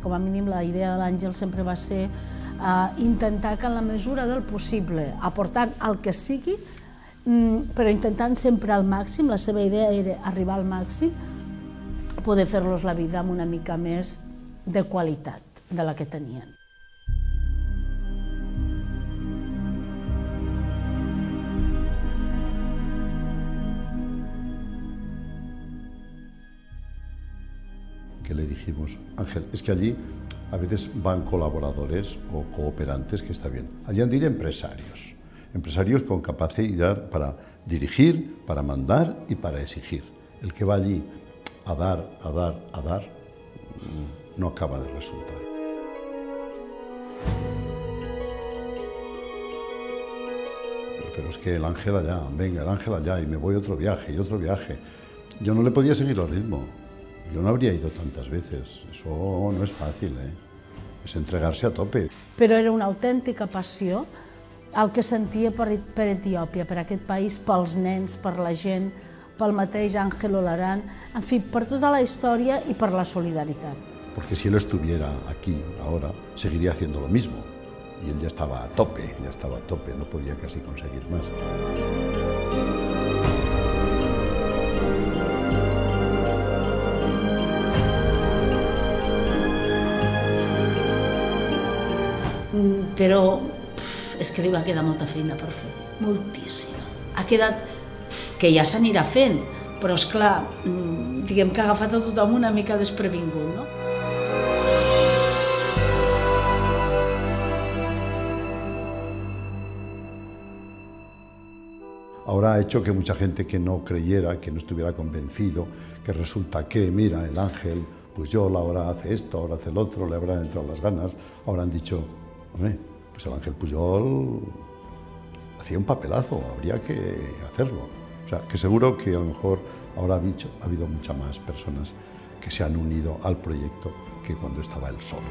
com a mínim la idea de l'Àngel sempre va ser intentar que en la mesura del possible, aportant el que sigui, però intentant sempre al màxim, la seva idea era arribar al màxim, poder fer-los la vida amb una mica més de qualitat de la que tenien. Que le dijimos, Ángel, es que allí a veces van colaboradores o cooperantes, que está bien. Allí han de ir empresarios, empresarios con capacidad para dirigir, para mandar y para exigir. El que va allí a dar, no acaba de resultar. Pero es que el Ángel allá, venga, el Ángel allá, y me voy otro viaje y otro viaje. Yo no le podía seguir el ritmo. Yo no habría ido tantas veces. Eso no es fàcil, És entregar-se a tope. Però era una autèntica passió el que sentia per Etiòpia, per aquest país, pels nens, per la gent, pel mateix Ángel Olarán, en fi, per tota la història i per la solidaritat. Porque si él estuviera aquí ahora, seguiría haciendo lo mismo. Y él ya estaba a tope, no podía casi conseguir más. Però és que li va quedar molta feina per fer, moltíssima. Ha quedat que ja s'anirà fent, però és clar, diguem que ha agafat a tothom una mica desprevingut, no? Ahora ha hecho que mucha gente que no creyera, que no estuviera convencido, que resulta que, mira, el Ángel Pujol ahora hace esto, ahora hace el otro, le habrán entrado las ganas, ahora han dicho, hombre, pues el Ángel Pujol hacía un papelazo, habría que hacerlo. O sea, que seguro que a lo mejor ahora ha habido muchas más personas que se han unido al proyecto que cuando estaba él solo.